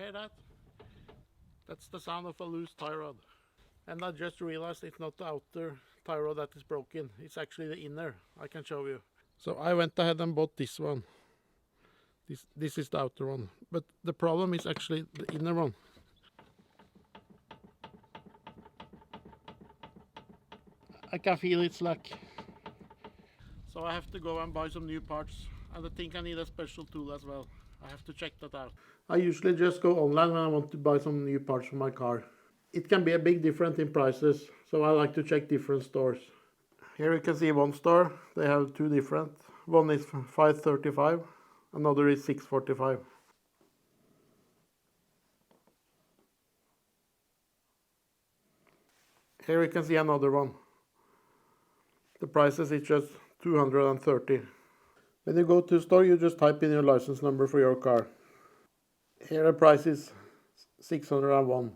hear that? That's the sound of a loose tie rod. And I just realized it's not the outer tie rod that is broken. It's actually the inner. I can show you. So I went ahead and bought this one. This is the outer one. But the problem is actually the inner one. I can feel it's slack. So I have to go and buy some new parts. And I think I need a special tool as well. I have to check that out. I usually just go online when I want to buy some new parts for my car. It can be a big difference in prices, so I like to check different stores. Here you can see one store. They have two different. One is $5.35, another is $6.45. Here you can see another one. The prices is just $230. When you go to the store, you just type in your license number for your car. Here the price is $601.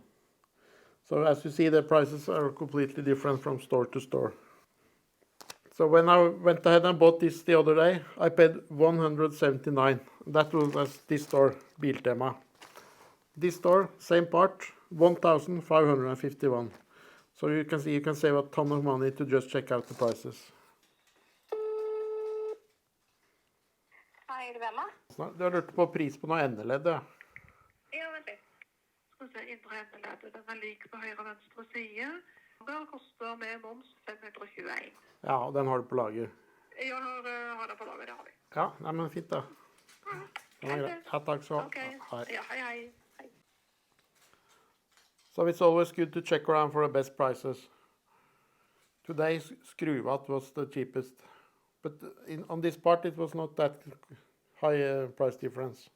So as you see, the prices are completely different from store to store. So when I went ahead and bought this the other day, I paid $179. That was at this store, Biltema. This store, same part, $1,551. So you can see you can save a ton of money to just check out the prices. Hei, er det Vemma? Du har lurt på pris på noe endeledd, ja? Ja, vent litt. Skal vi se, indre endeleddet, den er lik på høyre og venstre side. Den koster med moms 521. Ja, og den har du på lager? Jeg har det på lager, det har vi. Ja, nei, men fint da. Den er greit. Ja, takk så. Okay. Hei. Ja, hei. So it's always good to check around for the best prices. Today, Skruvat was the cheapest. But on this part, it was not that high price difference.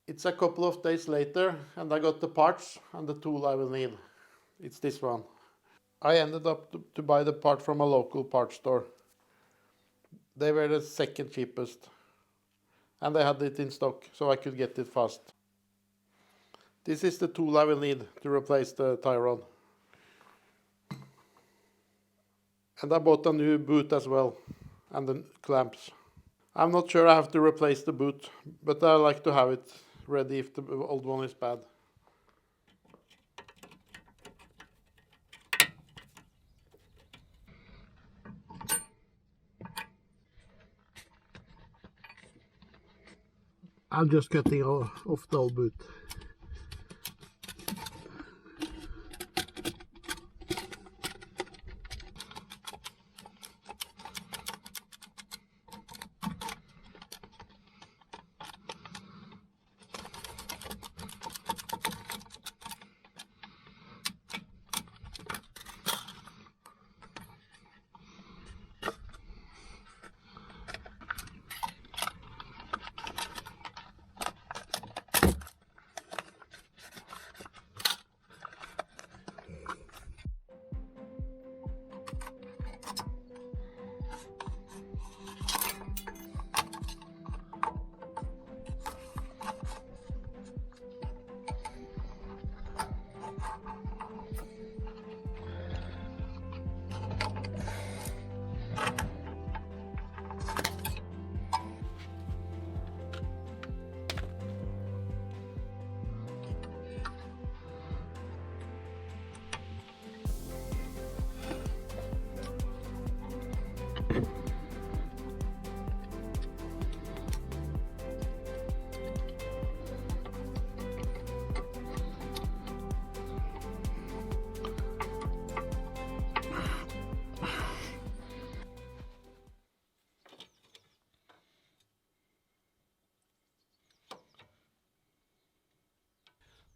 It's a couple of days later, and I got the parts and the tool I will need. It's this one. I ended up to buy the part from a local parts store. They were the second cheapest. And they had it in stock, so I could get it fast. This is the tool I will need to replace the tie rod. And I bought a new boot as well, and the clamps. I'm not sure I have to replace the boot, but I like to have it ready if the old one is bad. I'm just cutting off the old boot.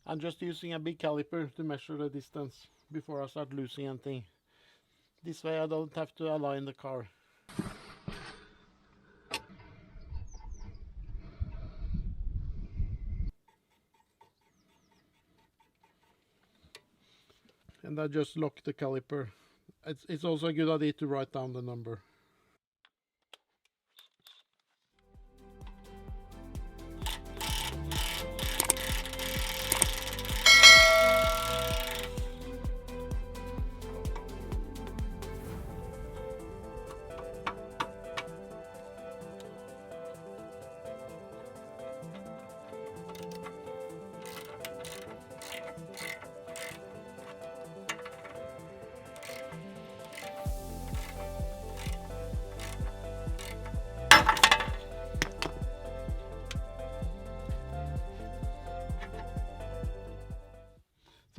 I'm just using a big caliper to measure the distance before I start losing anything. This way I don't have to align the car. And I just lock the caliper. It's also a good idea to write down the number.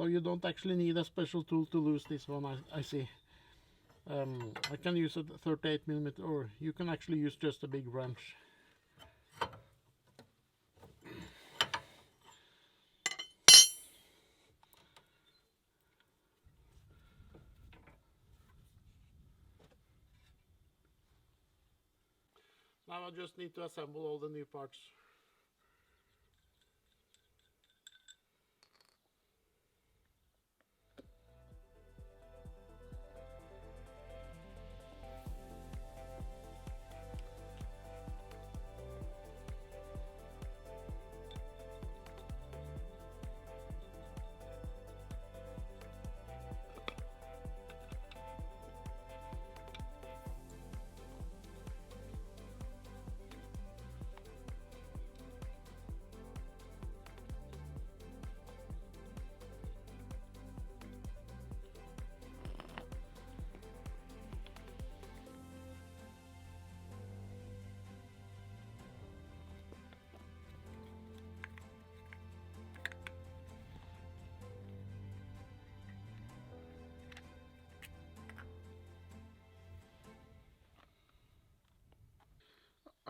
you don't actually need a special tool to lose this one, I see. I can use a 38mm, or you can actually use just a big wrench. Now I just need to assemble all the new parts.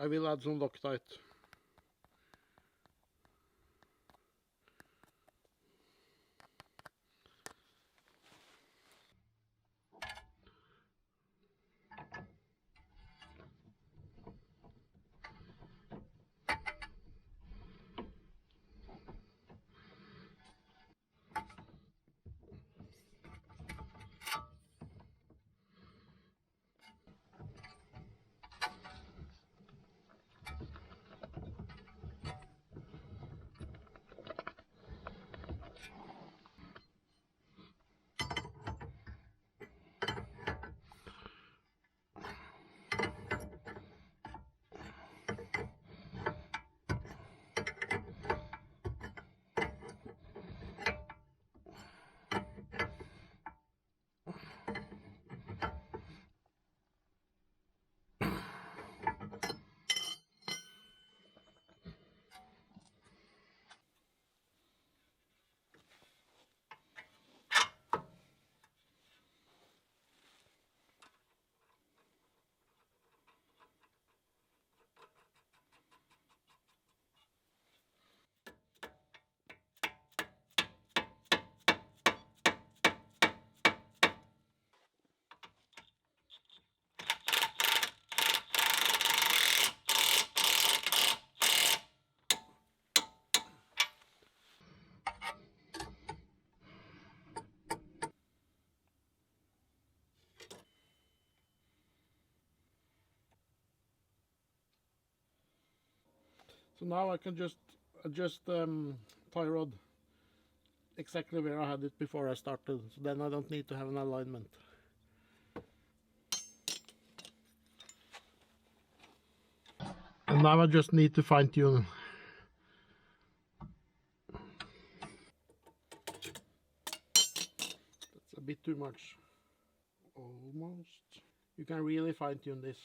I will add some Loctite. So now I can just adjust tie rod exactly where I had it before I started, so then I don't need to have an alignment. And now I just need to fine tune. That's a bit too much. Almost. You can really fine tune this.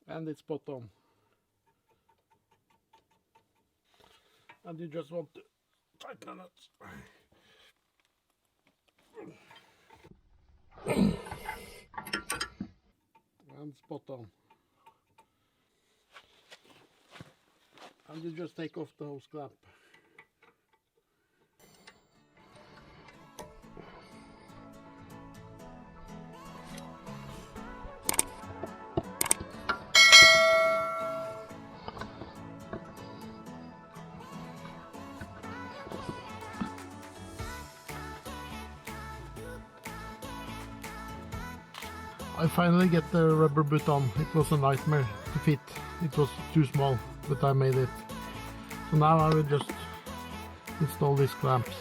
And it's spot on. And you just want to tighten it. And spot on. And you just take off the hose clamp. I finally get the rubber boot on. It was a nightmare to fit. It was too small, but I made it. So now I will just install these clamps.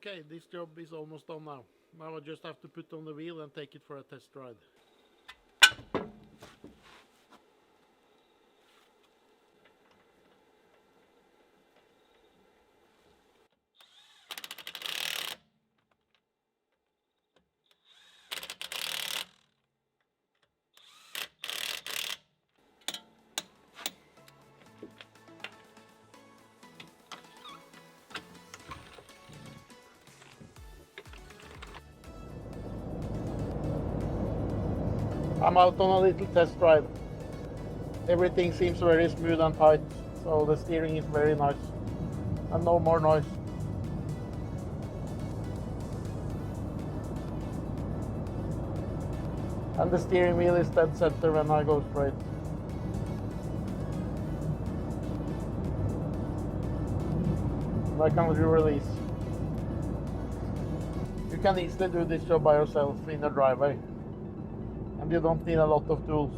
Okay, this job is almost done now. Now I just have to put on the wheel and take it for a test ride. I'm out on a little test ride. Everything seems very smooth and tight, so the steering is very nice and no more noise. And the steering wheel is dead center when I go straight. And I can release. You can easily do this job by yourself in the driveway, and you don't need a lot of tools.